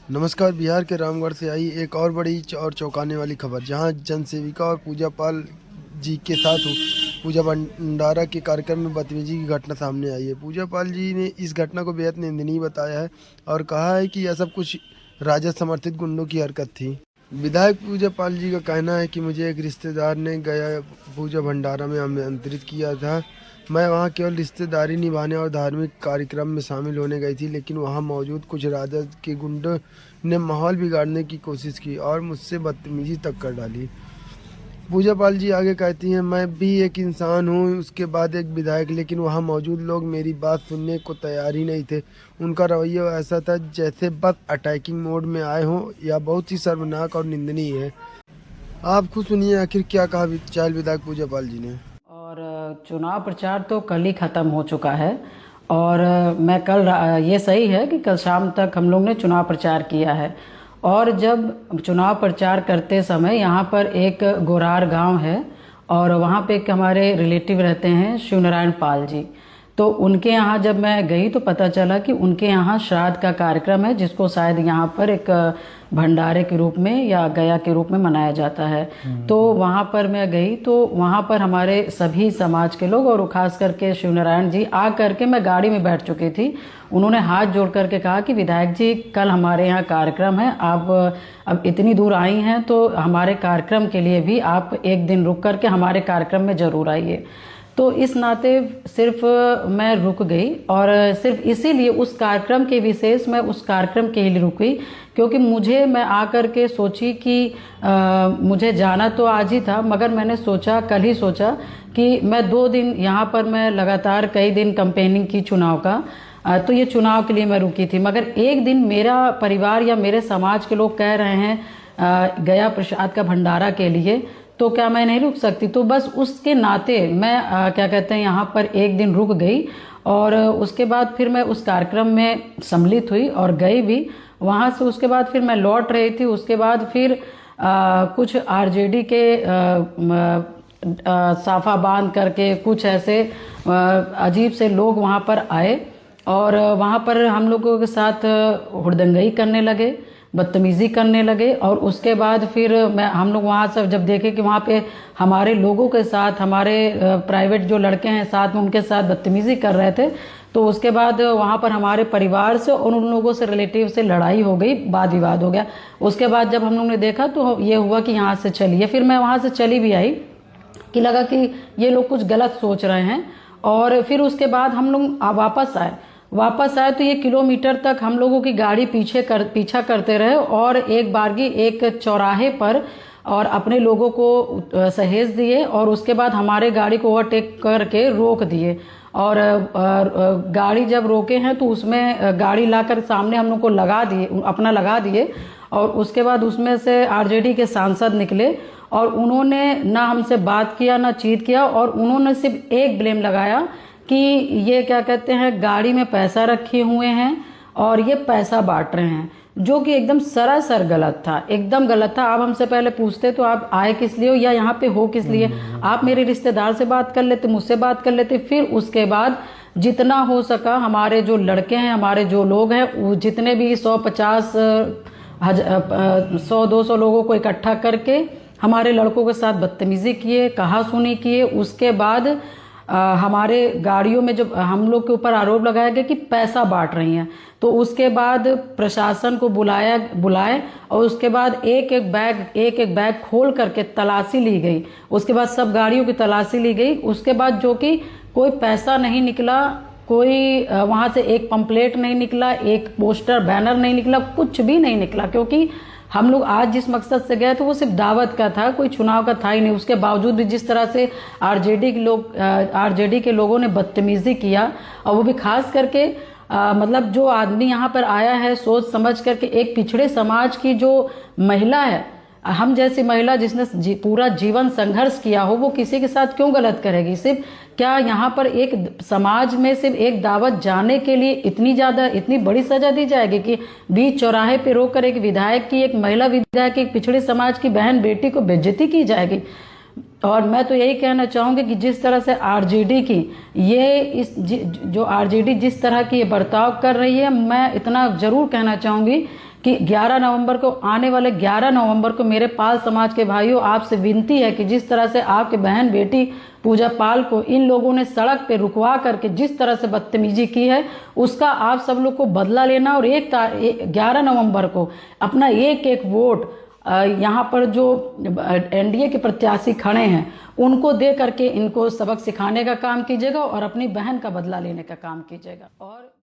नमस्कार। बिहार के रामगढ़ से आई एक और बड़ी और चौंकाने वाली खबर, जहां जनसेविका और पूजा पाल जी के साथ पूजा भंडारा के कार्यक्रम में बदतमीजी की घटना सामने आई है। पूजा पाल जी ने इस घटना को बेहद निंदनीय बताया है और कहा है कि यह सब कुछ राजद समर्थित गुंडों की हरकत थी। विधायक पूजा पाल जी का कहना है कि मुझे एक रिश्तेदार ने गया पूजा भंडारा में आमंत्रित किया था। मैं वहां केवल रिश्तेदारी निभाने और धार्मिक कार्यक्रम में शामिल होने गई थी, लेकिन वहां मौजूद कुछ राजद के गुंडों ने माहौल बिगाड़ने की कोशिश की और मुझसे बदतमीजी तक कर डाली। पूजा पाल जी आगे कहती हैं, मैं भी एक इंसान हूँ, उसके बाद एक विधायक, लेकिन वहाँ मौजूद लोग मेरी बात सुनने को तैयार ही नहीं थे। उनका रवैया ऐसा था जैसे बस अटैकिंग मोड में आए हों। यह बहुत ही शर्मनाक और निंदनीय है। आप खुद सुनिए आखिर क्या कहा चाइल्ड विधायक पूजा पाल जी ने। और चुनाव प्रचार तो कल ही ख़त्म हो चुका है। और मैं कल ये सही है कि कल शाम तक हम लोग ने चुनाव प्रचार किया है। और जब चुनाव प्रचार करते समय यहाँ पर एक गोरार गांव है और वहाँ पे एक हमारे रिलेटिव रहते हैं शिवनारायण पाल जी। तो उनके यहाँ जब मैं गई तो पता चला कि उनके यहाँ श्राद्ध का कार्यक्रम है, जिसको शायद यहाँ पर एक भंडारे के रूप में या गया के रूप में मनाया जाता है। तो वहाँ पर मैं गई तो वहाँ पर हमारे सभी समाज के लोग और खास करके शिवनारायण जी आ करके, मैं गाड़ी में बैठ चुकी थी, उन्होंने हाथ जोड़ करके कहा कि विधायक जी कल हमारे यहाँ कार्यक्रम है, आप अब इतनी दूर आई हैं तो हमारे कार्यक्रम के लिए भी आप एक दिन रुक करके हमारे कार्यक्रम में ज़रूर आइए। तो इस नाते सिर्फ मैं रुक गई और सिर्फ इसीलिए उस कार्यक्रम के विशेष मैं उस कार्यक्रम के लिए रुकी, क्योंकि मैं आकर के सोची कि मुझे जाना तो आज ही था, मगर मैंने सोचा, कल ही सोचा कि मैं 2 दिन यहाँ पर मैं लगातार कई दिन कैंपेनिंग की चुनाव का, तो ये चुनाव के लिए मैं रुकी थी। मगर एक दिन मेरा परिवार या मेरे समाज के लोग कह रहे हैं गया प्रसाद का भंडारा के लिए, तो क्या मैं नहीं रुक सकती? तो बस उसके नाते मैं क्या कहते हैं यहाँ पर एक दिन रुक गई और उसके बाद फिर मैं उस कार्यक्रम में सम्मिलित हुई और गई भी वहाँ से। उसके बाद फिर मैं लौट रही थी, उसके बाद फिर कुछ आरजेडी के साफा बांध करके कुछ ऐसे अजीब से लोग वहाँ पर आए और वहाँ पर हम लोगों के साथ हुड़दंगई करने लगे, बदतमीज़ी करने लगे। और उसके बाद फिर हम लोग वहाँ से जब देखे कि वहाँ पे हमारे लोगों के साथ, हमारे प्राइवेट जो लड़के हैं साथ में, उनके साथ बदतमीज़ी कर रहे थे, तो उसके बाद वहाँ पर हमारे परिवार से और उन लोगों से, रिलेटिव से लड़ाई हो गई, वाद विवाद हो गया। उसके बाद जब हम लोग ने देखा तो ये हुआ कि यहाँ से चलिए। फिर मैं वहाँ से चली भी आई कि लगा कि ये लोग कुछ गलत सोच रहे हैं। और फिर उसके बाद हम लोग वापस आए तो ये किलोमीटर तक हम लोगों की गाड़ी पीछा करते रहे और एक बारगी एक चौराहे पर और अपने लोगों को सहेज दिए और उसके बाद हमारे गाड़ी को ओवरटेक करके रोक दिए। और गाड़ी जब रोके हैं तो उसमें गाड़ी लाकर सामने हम लोग को लगा दिए और उसके बाद उसमें से आरजेडी के सांसद निकले और उन्होंने ना हमसे बात किया ना चीत किया और उन्होंने सिर्फ एक ब्लेम लगाया कि ये क्या कहते हैं गाड़ी में पैसा रखे हुए हैं और ये पैसा बांट रहे हैं, जो कि एकदम सरासर गलत था, एकदम गलत था। आप हमसे पहले पूछते तो आप आए किस लिए हो या यहाँ पे हो किस लिए? आप मेरे रिश्तेदार से बात कर लेते, मुझसे बात कर लेते। फिर उसके बाद जितना हो सका हमारे जो लड़के हैं, हमारे जो लोग हैं, वो जितने भी 100-200 लोगों को इकट्ठा करके हमारे लड़कों के साथ बदतमीजी किए, कहा सुनी किए। उसके बाद हमारे गाड़ियों में जब हम लोग के ऊपर आरोप लगाया गया कि पैसा बांट रही हैं, तो उसके बाद प्रशासन को बुलाए और उसके बाद एक एक बैग खोल करके तलाशी ली गई। उसके बाद सब गाड़ियों की तलाशी ली गई। उसके बाद जो कि कोई पैसा नहीं निकला, कोई वहाँ से एक पंपलेट नहीं निकला, एक पोस्टर बैनर नहीं निकला, कुछ भी नहीं निकला। क्योंकि हम लोग आज जिस मकसद से गए थे वो सिर्फ दावत का था, कोई चुनाव का था ही नहीं। उसके बावजूद भी जिस तरह से आरजेडी के लोगों ने बदतमीजी किया, और वो भी खास करके मतलब जो आदमी यहाँ पर आया है सोच समझ करके, एक पिछड़े समाज की जो महिला है, हम जैसी महिला जिसने पूरा जीवन संघर्ष किया हो, वो किसी के साथ क्यों गलत करेगी? सिर्फ क्या यहाँ पर एक समाज में सिर्फ एक दावत जाने के लिए इतनी बड़ी सजा दी जाएगी कि बीच चौराहे पे रोककर एक विधायक की, एक महिला विधायक, एक पिछड़े समाज की बहन बेटी को बेइज्जती की जाएगी? और मैं तो यही कहना चाहूँगी कि जिस तरह से आरजेडी की जो आरजेडी जिस तरह की बर्ताव कर रही है, मैं इतना जरूर कहना चाहूँगी कि 11 नवंबर को, आने वाले 11 नवंबर को मेरे पाल समाज के भाइयों, आपसे विनती है कि जिस तरह से आपके बहन बेटी पूजा पाल को इन लोगों ने सड़क पे रुकवा करके जिस तरह से बदतमीजी की है, उसका आप सब लोग को बदला लेना और 11 नवंबर को अपना एक एक वोट यहाँ पर जो एनडीए के प्रत्याशी खड़े हैं उनको दे करके इनको सबक सिखाने का काम कीजिएगा और अपनी बहन का बदला लेने का काम कीजिएगा। और